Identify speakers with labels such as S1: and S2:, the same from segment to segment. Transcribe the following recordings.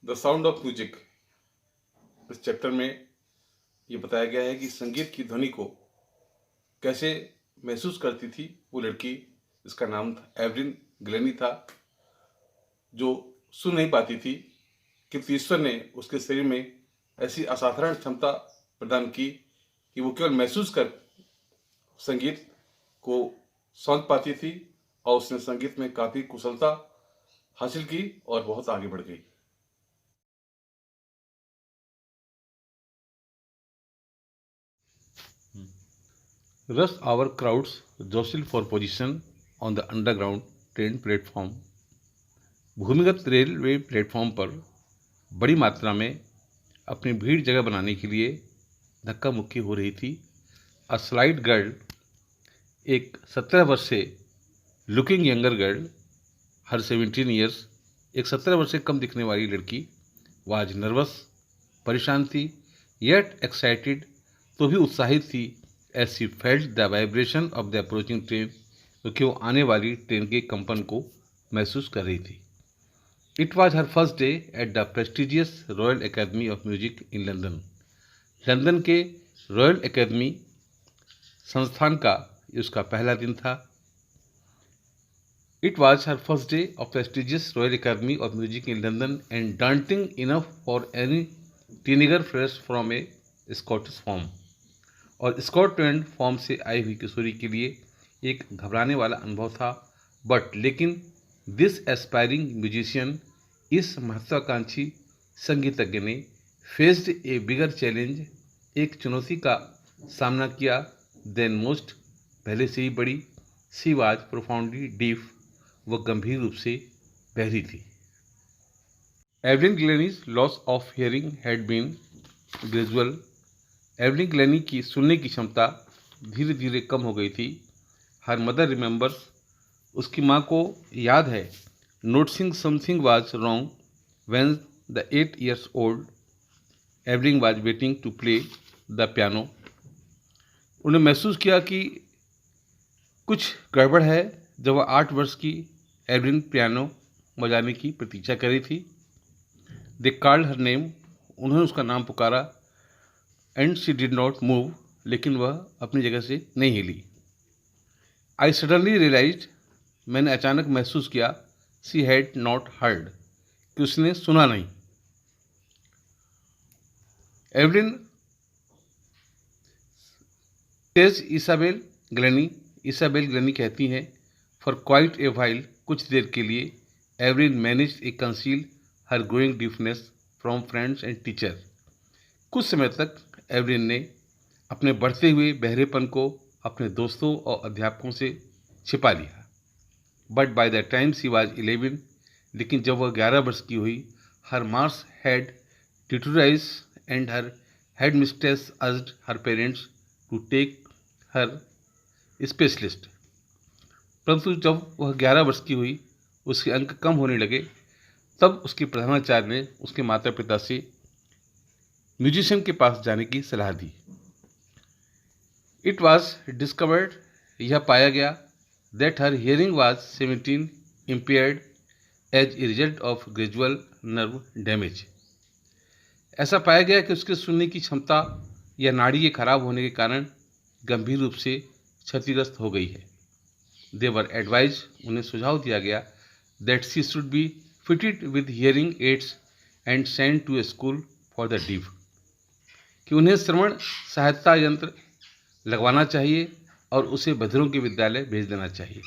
S1: The sound of music. इस chapter में ये बताया गया है कि संगीत की ध्वनि को कैसे महसूस करती थी वो लड़की, जिसका नाम था एवरिन ग्लेनी था, जो सुन नहीं पाती थी, किंतु ईश्वर ने उसके शरीर में ऐसी असाधारण क्षमता प्रदान की कि वो केवल महसूस कर संगीत को समझ पाती थी, और उसने संगीत में काफी कुशलता हासिल की और बहुत आगे बढ़ गई। Rush hour crowds jostle for position on the underground train platform। भूमिगत रेलवे प्लेटफॉर्म पर बड़ी मात्रा में अपनी भीड़ जगह बनाने के लिए धक्का मुक्की हो रही थी। अ स्लाइट गर्ल, एक 17 वर्ष से लुकिंग यंगर गर्ल, हर 17 ईयर्स, एक 17 वर्ष से कम दिखने वाली लड़की, वाज नर्वस, परेशान थी, येट एक्साइटेड, तो भी उत्साहित थी, as she felt the vibration of the approaching train, क्योंकि वो आने वाली ट्रेन के कंपन को महसूस कर रही थी। It was her first day at the prestigious Royal academy of Music in London. London के रॉयल एकेडमी संस्थान का उसका पहला दिन था। It was her first day of prestigious Royal academy of Music in London and daunting enough for any teenager fresh from a Scottish farm. और Scotland farm से आई हुई किशोरी के लिए एक घबराने वाला अनुभव था। लेकिन दिस एस्पायरिंग म्यूजिशियन, इस महत्वाकांक्षी संगीतज्ञ ने फेस्ड ए बिगर चैलेंज, एक चुनौती का सामना किया, देन मोस्ट, पहले से ही बड़ी। सी वाज प्रोफाउंडली डीफ, वह गंभीर रूप से बहरी थी। Evelyn Glennie's loss of hearing had been gradual. Evelyn Glennie की सुनने की क्षमता धीरे धीरे कम हो गई थी। हर मदर रिमेंबर्स, उसकी माँ को याद है, noticing something was wrong when the 8 years old Evelyn was waiting to play the piano. उन्हें महसूस किया कि कुछ गड़बड़ है जब वह 8 वर्ष की एवरिन पियानो बजाने की प्रतीक्षा कर रही थी। दे कॉल्ड हर नेम, उन्होंने उसका नाम पुकारा, and she did not move, लेकिन वह अपनी जगह से नहीं हिली। आई सडनली रियलाइज्ड, मैंने अचानक महसूस किया, शी हैड नॉट हर्ड, कि उसने सुना नहीं। एवरिन टेज इसाबेल ग्लेनी कहती हैं, फॉर क्वाइट ए व्हाइल, कुछ देर के लिए, Evelyn managed a conceal her growing deafness from friends and teacher. कुछ समय तक एवरिन ने अपने बढ़ते हुए बहरेपन को अपने दोस्तों और अध्यापकों से छिपा लिया। But by the time she was 11, लेकिन जब वह 11 वर्ष की हुई, her marks had deteriorated and her headmistress urged her parents to take her specialist. परंतु जब वह 11 वर्ष की हुई, उसके अंक कम होने लगे, तब उसके प्रधानाचार्य ने उसके माता पिता से म्यूजिशियन के पास जाने की सलाह दी। इट वॉज डिस्कवर्ड, यह पाया गया, that her hearing was 17 impaired as a result of gradual nerve damage. ऐसा पाया गया कि उसके सुनने की क्षमता या नाड़ी के खराब होने के कारण गंभीर रूप से क्षतिग्रस्त हो गई है। दे वर एडवाइज, उन्हें सुझाव दिया गया, that she should be fitted with hearing aids and send to a school for the deaf, कि उन्हें श्रवण सहायता यंत्र लगवाना चाहिए और उसे बधिरों के विद्यालय भेज देना चाहिए।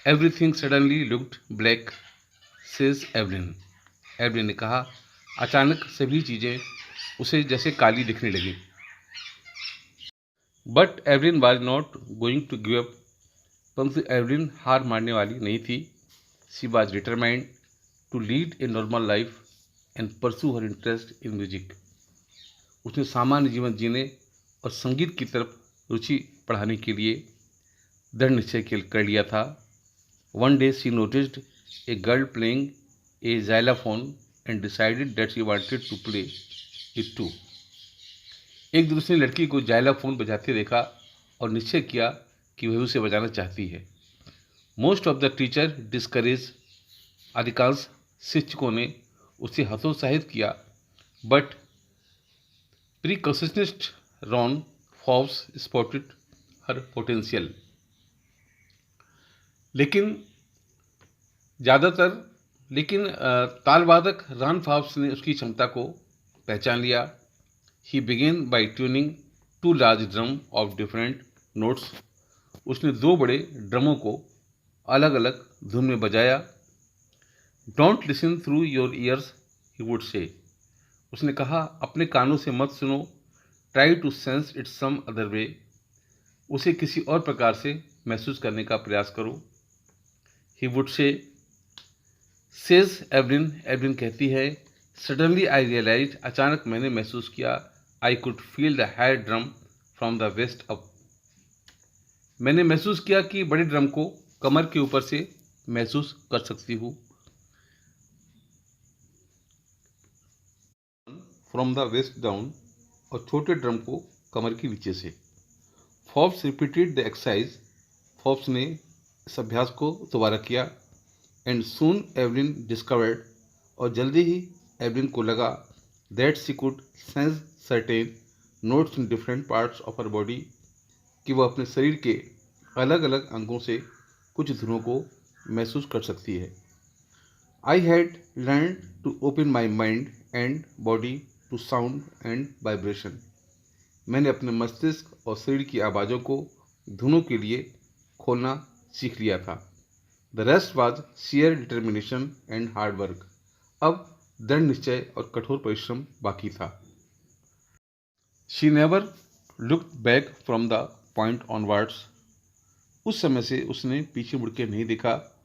S1: Everything suddenly looked black, says Evelyn. Evelyn ने कहा, अचानक सभी चीज़ें उसे जैसे काली दिखने लगी। But Evelyn was not going to give up, परंतु एवरिन हार मारने वाली नहीं थी। She was determined to lead a normal life and pursue her interest in music. उसने सामान्य जीवन जीने और संगीत की तरफ रुचि बढ़ाने के लिए दृढ़ निश्चय कर लिया था। One day she noticed a girl playing a xylophone and decided that she wanted to play it too. एक दूसरी लड़की को जाइलाफोन बजाते देखा और निश्चय किया कि वह उसे बजाना चाहती है। Most of the teacher discourage, अधिकांश शिक्षकों ने उसे हतोत्साहित किया, but percussionist Ron Forbes spotted her potential. लेकिन तालवादक रॉन फॉब्स ने उसकी क्षमता को पहचान लिया। He began by tuning 2 large drum of different notes. उसने 2 बड़े ड्रमों को अलग अलग धुन में बजाया। Don't listen through your ears, he would say. उसने कहा, अपने कानों से मत सुनो, try to sense it some other way. उसे किसी और प्रकार से महसूस करने का प्रयास करो। He would say, says Evelyn. Evelyn कहती है, सडनली आई रियलाइज, अचानक मैंने महसूस किया, I could feel the higher drum from the waist up. मैंने महसूस किया कि बड़े ड्रम को कमर के ऊपर से महसूस कर सकती हूँ। फ्रॉम द वेस्ट डाउन, और छोटे ड्रम को कमर के नीचे से। Forbes repeated the exercise. Forbes ने इस अभ्यास को दोबारा किया। एंड सून एवलिन डिस्कवर्ड, और जल्दी ही एवलिन को लगा, that she could sense certain notes in different parts of her body, कि वह अपने शरीर के अलग अलग अंगों से कुछ धुनों को महसूस कर सकती है। I had learn to open my mind and body to sound and vibration. मैंने अपने मस्तिष्क और शरीर की आवाज़ों को धुनों के लिए खोलना सीख लिया था। The rest was sheer determination and hard work. अब दृढ़ निश्चय और कठोर परिश्रम बाकी था। She never looked back from the point onwards. उस समय से उसने पीछे मुड़ के नहीं देखा।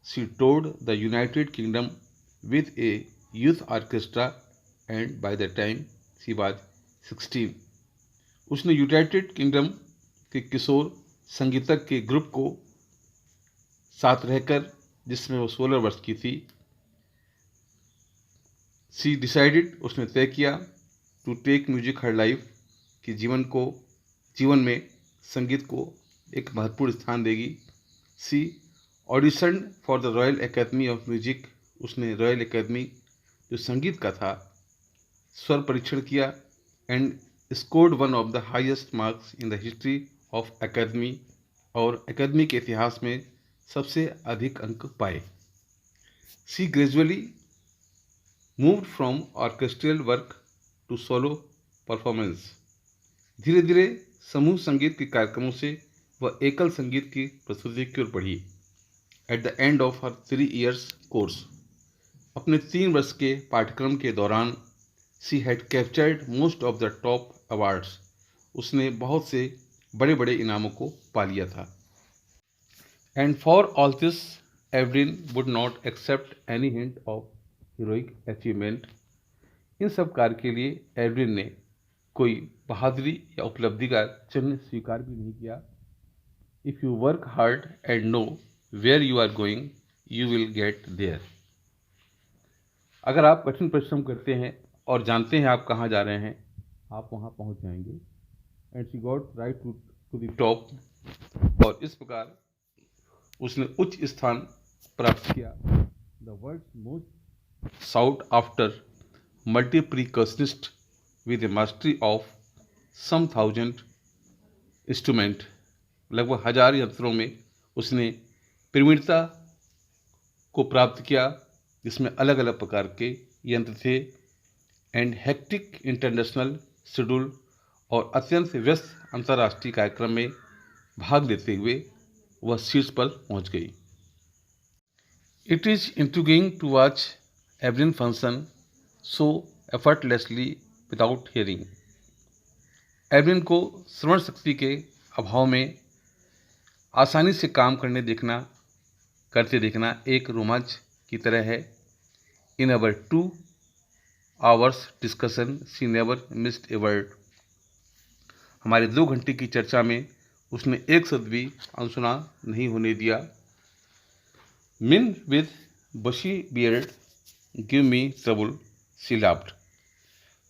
S1: She toured the United Kingdom with a youth orchestra and by the time she was 16। उसने यूनाइटेड किंगडम के किशोर संगीतक के ग्रुप को साथ रहकर, जिसमें वो 16 वर्ष की थी, शी डिसाइडेड, उसने तय किया, to take music her life, कि जीवन में संगीत को एक महत्वपूर्ण स्थान देगी। She audition for the royal academy of music. उसने रॉयल एकेडमी जो संगीत का था, स्वर परीक्षण किया। And scored one of the highest marks in the history of academy, और एकेडमी के इतिहास में सबसे अधिक अंक पाए। She gradually moved from orchestral work to solo performance. धीरे धीरे समूह संगीत के कार्यक्रमों से वह एकल संगीत की प्रस्तुति की ओर बढ़ी। At the end of her 3 years course, अपने 3 वर्ष के पाठ्यक्रम के दौरान, she had captured most of the top awards. उसने बहुत से बड़े बड़े इनामों को पा लिया था। And for all this, Evelyn would not accept any hint of heroic achievement. इन सब कार्य के लिए एवलिन ने कोई बहादुरी या उपलब्धि का चिन्ह स्वीकार भी नहीं किया। If you work hard and know where you are going, you will get there. अगर आप कठिन परिश्रम करते हैं और जानते हैं आप कहाँ जा रहे हैं, आप वहाँ पहुँच जाएंगे। And she got right to the top, और इस प्रकार उसने उच्च स्थान प्राप्त किया। The world's most sought after multi percussionist with a mastery of some 1000 instrument. लगभग 1000 यंत्रों में उसने प्रवीणता को प्राप्त किया, जिसमें अलग अलग प्रकार के यंत्र थे। एंड हेक्टिक इंटरनेशनल शेड्यूल, और अत्यंत व्यस्त अंतर्राष्ट्रीय कार्यक्रम में भाग लेते हुए वह शीर्ष पर पहुंच गई। It is intriguing to watch Evelyn function so effortlessly without hearing. Evelyn को श्रवण शक्ति के अभाव में आसानी से काम करते देखना एक रोमांच की तरह है। इन अवर 2 hours discussion she never missed a word. हमारे 2 घंटे की चर्चा में उसने एक शब्द भी अनसुना नहीं होने दिया। मिन विद बशी beard give me trouble, she laughed.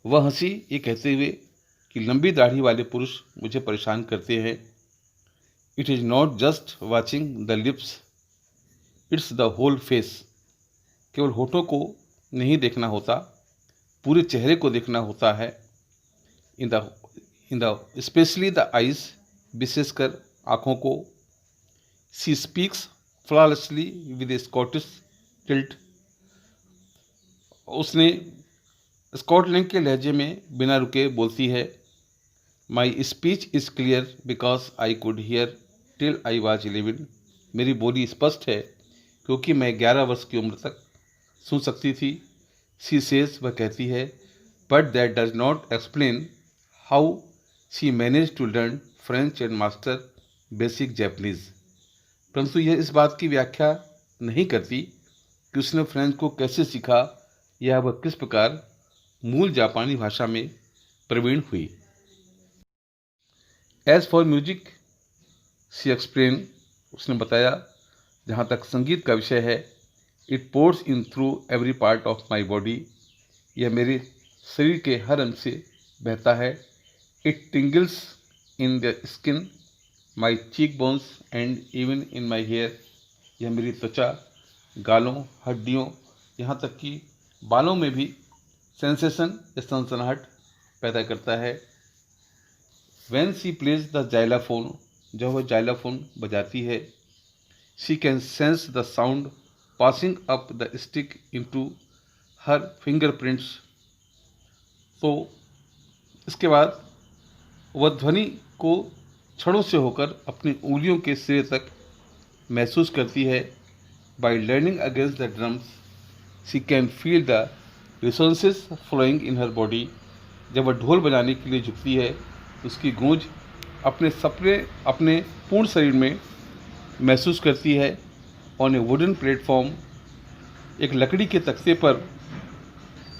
S1: वह हंसी, ये कहते हुए कि लंबी दाढ़ी वाले पुरुष मुझे परेशान करते हैं। It is not just watching the lips, it's the whole face. केवल होठों को नहीं देखना होता, पूरे चेहरे को देखना होता है। In the specially the eyes, विशेषकर आँखों को। She speaks flawlessly with A Scottish tilt. उसने स्कॉटलैंड के लहजे में बिना रुके बोलती है। My speech is clear because I could hear till I was 11। मेरी बोली स्पष्ट है क्योंकि मैं 11 वर्ष की उम्र तक सुन सकती थी। शी सेज, वह कहती है, but that does not explain how she manage to learn French and master basic Japanese. परंतु यह इस बात की व्याख्या नहीं करती कि उसने फ्रेंच को कैसे सीखा या वह किस प्रकार मूल जापानी भाषा में प्रवीण हुई। As for music, she explain, उसने बताया, जहाँ तक संगीत का विषय है, it pours in through every part of my body. यह मेरे शरीर के हर अंग से बहता है। It tingles in the skin, my cheek bones and even in my hair. यह मेरी त्वचा, गालों, हड्डियों, यहाँ तक कि बालों में भी सेंसेशन या सनसनाहट पैदा करता है। व्हेन शी प्लेज द जाइलाफोन, जब वह जाइलाफोन बजाती है, she can sense the sound passing up the stick into her fingerprints. तो इसके बाद वह ध्वनि को क्षणों से होकर अपनी उंगलियों के सिरे तक महसूस करती है। By learning against the drums, she can feel the resonances flowing in her body. जब वह ढोल बजाने के लिए झुकती है, उसकी गूंज अपने पूर्ण शरीर में महसूस करती है। ऑन ए वुडन प्लेटफॉर्म, एक लकड़ी के तख्ते पर,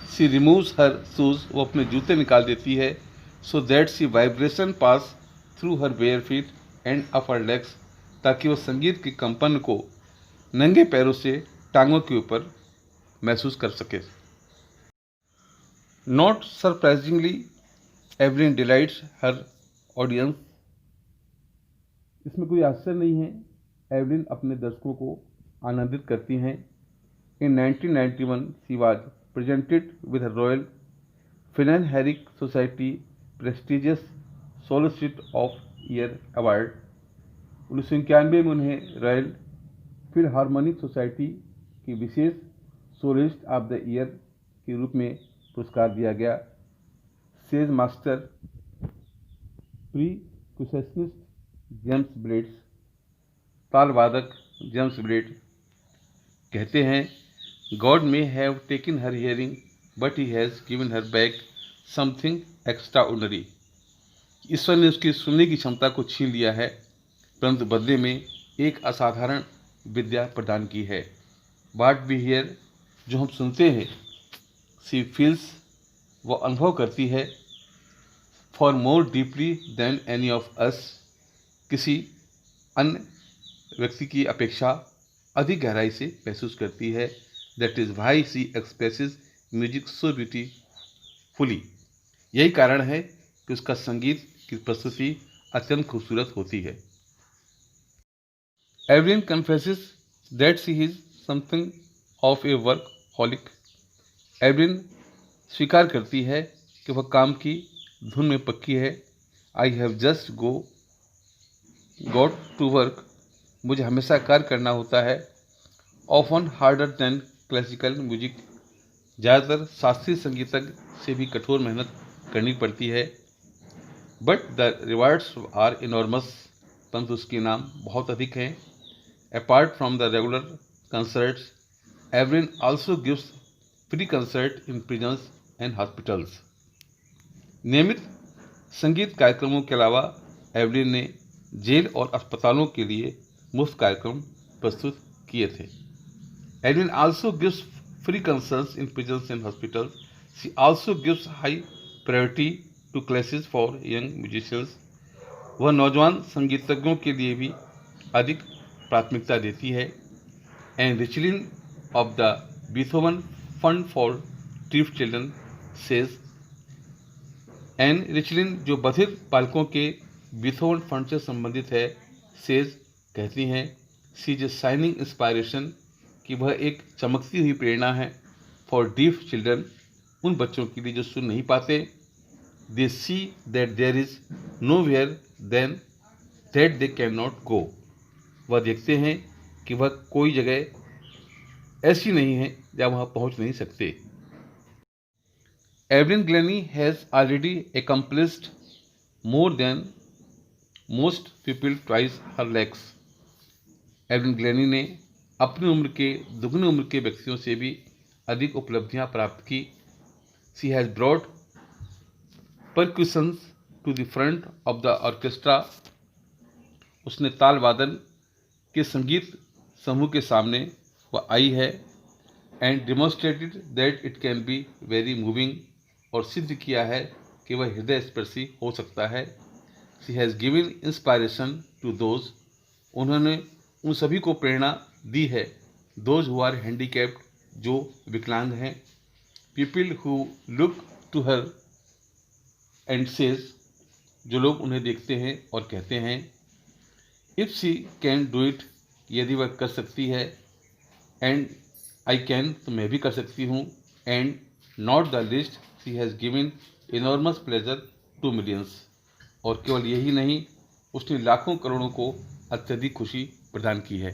S1: शी रिमूव्स हर शूज, वो अपने जूते निकाल देती है, so that she vibration pass through her bare feet and up her legs, ताकि वह संगीत के कंपन को नंगे पैरों से टांगों के ऊपर महसूस कर सके। Not surprisingly, Evelyn delights her audience. इसमें कोई आश्चर्य नहीं है, एवलिन अपने दर्शकों को आनंदित करती हैं। In 1991 she was presented with Royal Philharmonic Society prestigious soloist of year award. 1991 में उन्हें रॉयल फिलहार्मोनिक सोसाइटी की विशेष सोलिस्ट ऑफ द ईयर के रूप में पुरस्कार दिया गया। Says master percussionist James Blades, ताल वादक जेम्स ब्लेड, कहते हैं, God may have taken her hearing but he has given her back something extraordinary. ईश्वर ने उसकी सुनने की क्षमता को छीन लिया है, परंतु बदले में एक असाधारण विद्या प्रदान की है। वाट वी हियर, जो हम सुनते हैं, सी फील्स, वो अनुभव करती है, far more deeply than any of us, किसी अन्य व्यक्ति की अपेक्षा अधिक गहराई से महसूस करती है। That is why she expresses music so beautifully. यही कारण है कि उसका संगीत की प्रस्तुति अत्यंत खूबसूरत होती है। Evelyn confesses that she is something of A workaholic. Evelyn स्वीकार करती है कि वह काम की धुन में पक्की है। I have just got to work, मुझे हमेशा कार्य करना होता है। Often harder than classical music, ज़्यादातर शास्त्रीय संगीतज्ञ से भी कठोर मेहनत करनी पड़ती है। But the rewards are enormous, परंतु उसके इनाम बहुत अधिक हैं। Apart from the regular concerts, Evelyn also gives free concert in prisons and hospitals. नियमित संगीत कार्यक्रमों के अलावा एवलिन ने जेल और अस्पतालों के लिए मुफ्त कार्यक्रम प्रस्तुत किए थे। Evelyn also gives free concerts in prisons and hospitals. She also gives high priority to classes for young musicians. वह नौजवान संगीतज्ञों के लिए भी अधिक प्राथमिकता देती है। And Richlin of the Beethoven Fund for deaf children says, Ann Richlin, जो बधिर बालकों के बीथोवन फंड से संबंधित है, सेज, कहती हैं, सी इज ए शाइनिंग इंस्पायरेशन, कि वह एक चमकती हुई प्रेरणा है। फॉर डीफ चिल्ड्रन, उन बच्चों के लिए जो सुन नहीं पाते। They see that there is nowhere then that they can not go, वह देखते हैं कि वह कोई जगह ऐसी नहीं है जहाँ वह पहुँच नहीं सकते। Evelyn Glennie has already accomplished more than most people twice her legs। Evelyn Glennie ने अपनी उम्र के दुगनी उम्र के व्यक्तियों से भी अधिक उपलब्धियां प्राप्त की। She has brought percussions to the front of the orchestra, उसने ताल वादन के संगीत समूह के सामने वह आई है। And demonstrated that it can be very moving, और सिद्ध किया है कि वह हृदय स्पर्शी हो सकता है। She has given inspiration to those, उन्होंने उन सभी को प्रेरणा दी है। दोज हु आर हैंडीकैप्ड, जो विकलांग हैं। People who look to her and says, जो लोग उन्हें देखते हैं और कहते हैं if she can do it, यदि वह कर सकती है। एंड आई कैन, तो मैं भी कर सकती हूँ। And not the list, she has given enormous pleasure to millions, और केवल यही नहीं, उसने लाखों करोड़ों को अत्यधिक खुशी प्रदान की है।